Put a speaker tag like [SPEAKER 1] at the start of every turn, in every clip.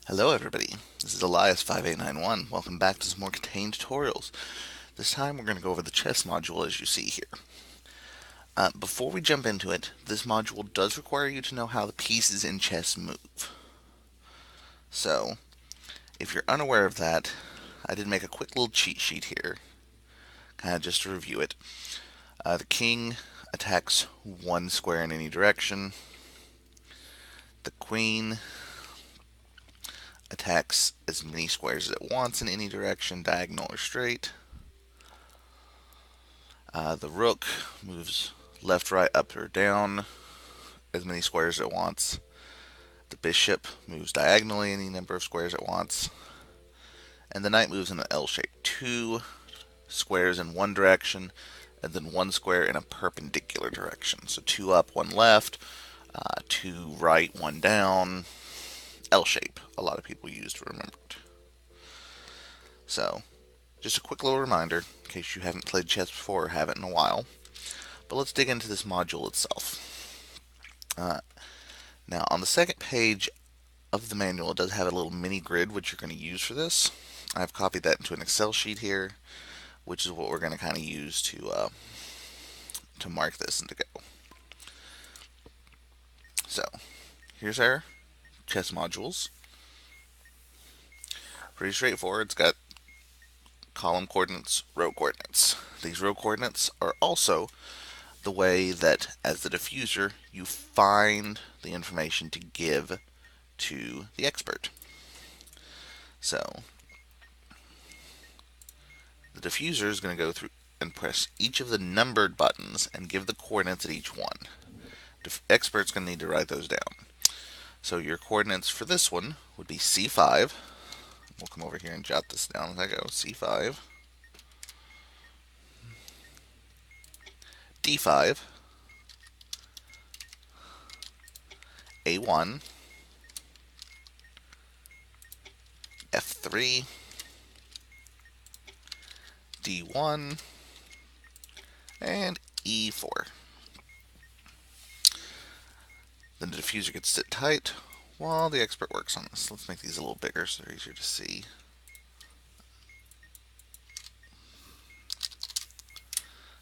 [SPEAKER 1] Hello everybody, this is Elias5891. Welcome back to some more KTANE tutorials. This time we're going to go over the chess module as you see here. Before we jump into it, this module does require you to know how the pieces in chess move. So, if you're unaware of that, I did make a quick little cheat sheet here, kind of just to review it. The king attacks one square in any direction. The queen attacks as many squares as it wants in any direction, diagonal or straight. The rook moves left, right, up, or down as many squares as it wants. The bishop moves diagonally any number of squares it wants. And the knight moves in an L shape. 2 squares in one direction, and then 1 square in a perpendicular direction. So 2 up, 1 left, 2 right, 1 down. L shape, a lot of people use to remember it. So, just a quick little reminder, in case you haven't played chess before or haven't in a while. But let's dig into this module itself. Now, on the second page of the manual, it does have a little mini grid which you're going to use for this. I've copied that into an Excel sheet here, which is what we're going to kind of use to mark this and to go. So, here's our chess modules. Pretty straightforward. It's got column coordinates, row coordinates. These row coordinates are also the way that, as the diffuser, you find the information to give to the expert. So, the diffuser is going to go through and press each of the numbered buttons and give the coordinates at each one. The expert's going to need to write those down. So your coordinates for this one would be C5. We'll come over here and jot this down as I go. C5, D5, A1, F3, D1, and E4. Then the diffuser gets sit tight while the expert works on this. Let's make these a little bigger so they're easier to see.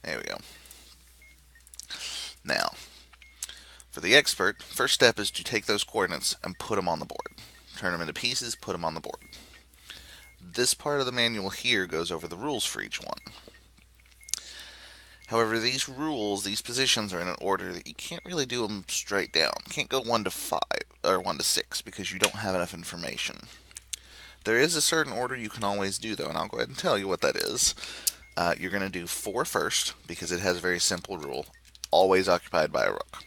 [SPEAKER 1] There we go. Now, for the expert, first step is to take those coordinates and put them on the board. Turn them into pieces, put them on the board. This part of the manual here goes over the rules for each one. However, these rules, these positions are in an order that you can't really do them straight down. You can't go 1 to 5 or 1 to 6 because you don't have enough information. There is a certain order you can always do though, and I'll go ahead and tell you what that is. You're going to do 4 first because it has a very simple rule, always occupied by a rook.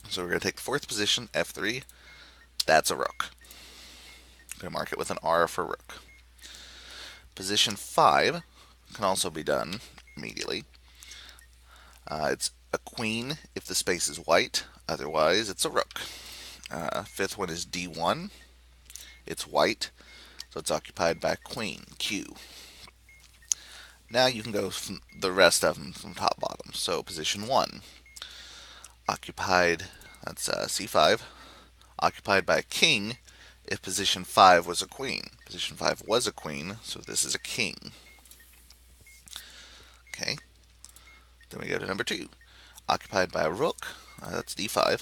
[SPEAKER 1] So we're going to take the 4th position, F3, that's a rook. I'm going to mark it with an R for rook. Position 5 can also be done immediately. It's a queen if the space is white, otherwise it's a rook. 5th one is D1, it's white, so it's occupied by queen, Q. Now you can go from the rest of them from top bottom. So position 1, occupied, that's C5, occupied by a king if position 5 was a queen. Position 5 was a queen, so this is a king. Okay. Then we go to number 2, occupied by a rook, that's D5.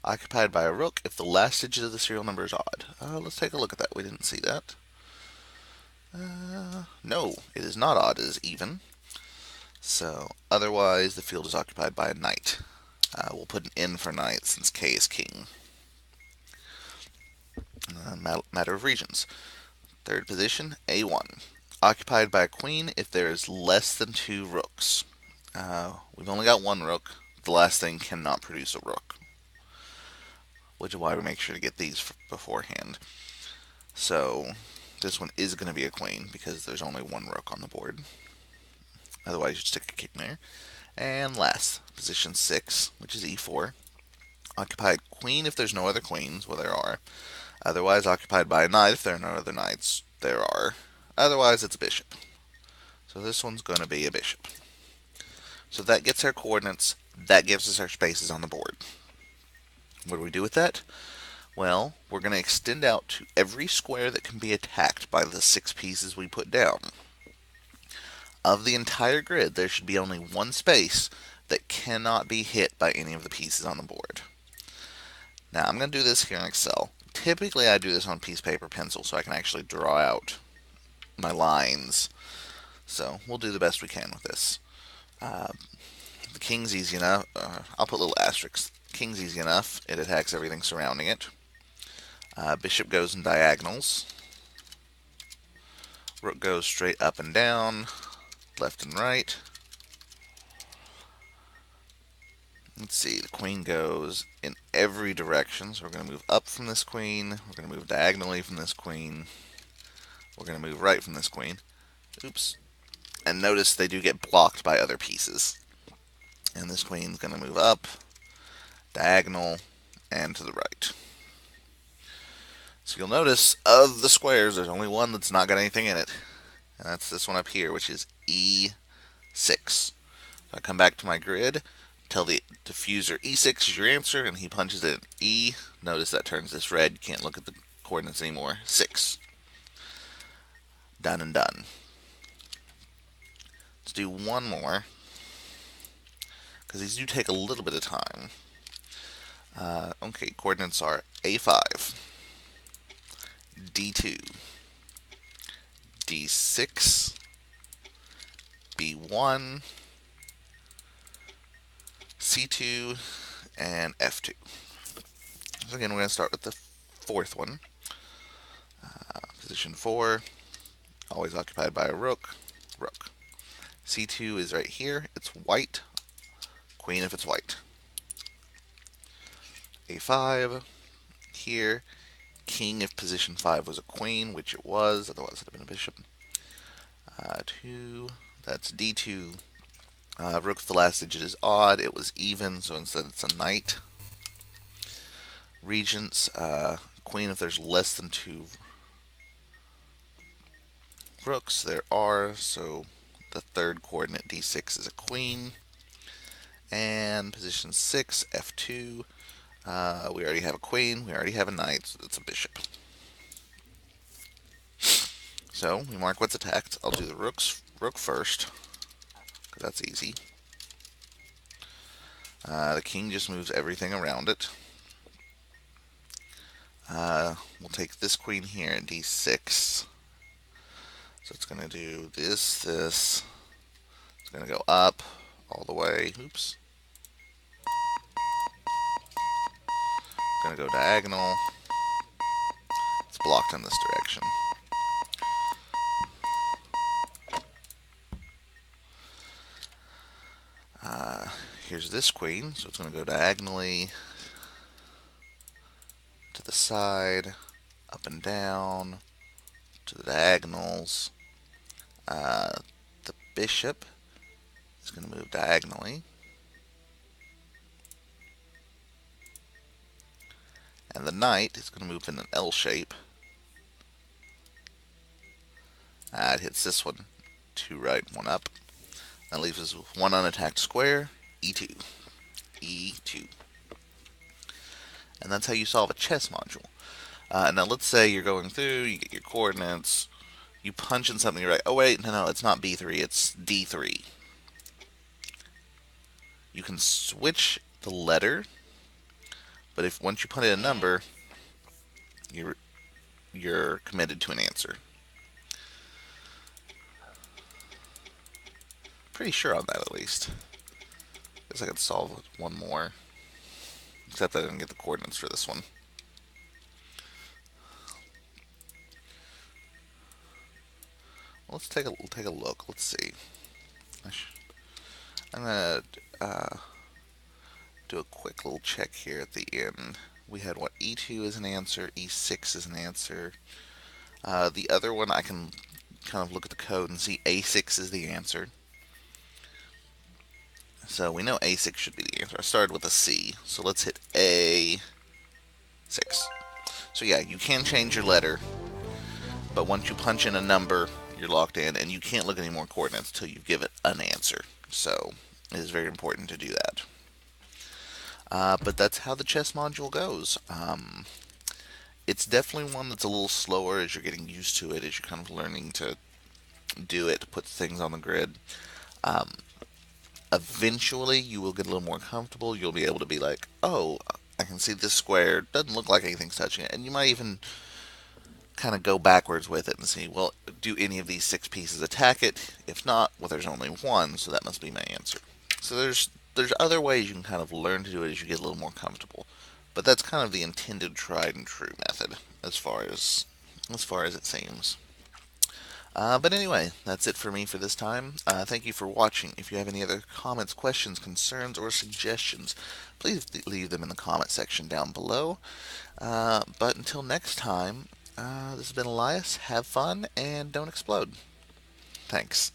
[SPEAKER 1] Occupied by a rook if the last digit of the serial number is odd. Let's take a look at that. We didn't see that. No, it is not odd, it is even. So, otherwise, the field is occupied by a knight. We'll put an N for knight since K is king. Matter of regions. 3rd position, A1. Occupied by a queen if there is less than 2 rooks. We've only got 1 rook. The last thing cannot produce a rook, which is why we make sure to get these beforehand. So, this one is going to be a queen because there's only 1 rook on the board. Otherwise, you'd stick a king there. And last, position 6, which is E4. Occupied queen if there's no other queens. Well, there are. Otherwise, occupied by a knight if there are no other knights. There are. Otherwise, it's a bishop. So this one's going to be a bishop. So that gets our coordinates. That gives us our spaces on the board. What do we do with that? Well, we're going to extend out to every square that can be attacked by the 6 pieces we put down. Of the entire grid, there should be only one space that cannot be hit by any of the pieces on the board. Now, I'm going to do this here in Excel. Typically, I do this on piece of paper pencil so I can actually draw out my lines. So, we'll do the best we can with this. The king's easy enough. I'll put little asterisks. King's easy enough. It attacks everything surrounding it. Bishop goes in diagonals. Rook goes straight up and down, left and right. Let's see, the queen goes in every direction. So we're going to move up from this queen. We're going to move diagonally from this queen. We're going to move right from this queen. Oops. And notice they do get blocked by other pieces. And this queen's going to move up, diagonal, and to the right. So you'll notice of the squares, there's only one that's not got anything in it. And that's this one up here, which is E6. So I come back to my grid, tell the diffuser E6 is your answer, and he punches it in E. Notice that turns this red. You can't look at the coordinates anymore. 6. Done and done. Let's do one more, because these do take a little bit of time. Okay, coordinates are A5, D2, D6, B1, C2, and F2. So again, we're going to start with the fourth one. Position 4, always occupied by a rook, rook. C2 is right here. It's white. Queen if it's white. A5 here. King if position 5 was a queen, which it was. Otherwise, it would have been a bishop. 2. That's D2. Rook if the last digit is odd. It was even, so instead it's a knight. Regents. Queen if there's less than 2 rooks. There are, so the third coordinate D6 is a queen. And position 6, F2. We already have a queen. We already have a knight, so that's a bishop. So we mark what's attacked. I'll do the rook first, because that's easy. The king just moves everything around it. We'll take this queen here at D6. So it's going to do this. It's going to go up all the way. Oops. Going to go diagonal. It's blocked in this direction. Here's this queen, so it's going to go diagonally to the side, up and down, to the diagonals. The bishop is going to move diagonally. And the knight is going to move in an L shape. It hits this one. 2 right, 1 up. That leaves us with one unattacked square, E2. E2. And that's how you solve a chess module. Now let's say you're going through, you get your coordinates, you punch in something, you're like, oh wait, no, it's not B3, it's D3. You can switch the letter, but if once you put in a number, you're committed to an answer. Pretty sure on that at least. Guess I could solve one more. Except I didn't get the coordinates for this one. Well, let's take a look. Let's see. I'm gonna do a quick little check here at the end. We had what, E2 is an answer, E6 is an answer. The other one I can kind of look at the code and see A6 is the answer. So we know A6 should be the answer. I started with a C, so let's hit A6. So yeah, you can change your letter, but once you punch in a number, you're locked in, and you can't look at any more coordinates until you give it an answer. So it is very important to do that. But that's how the chess module goes. It's definitely one that's a little slower as you're getting used to it, as you're kind of learning to do it, to put things on the grid. Um, Eventually, you will get a little more comfortable. You'll be able to be like, oh, I can see this square. Doesn't look like anything's touching it. And you might even kind of go backwards with it and see, well, do any of these six pieces attack it? If not, well, there's only one, so that must be my answer. So there's other ways you can kind of learn to do it as you get a little more comfortable. But that's kind of the intended tried and true method as far as it seems. But anyway, that's it for me for this time. Thank you for watching. If you have any other comments, questions, concerns, or suggestions, please leave them in the comment section down below. But until next time, this has been Elias. Have fun and don't explode. Thanks.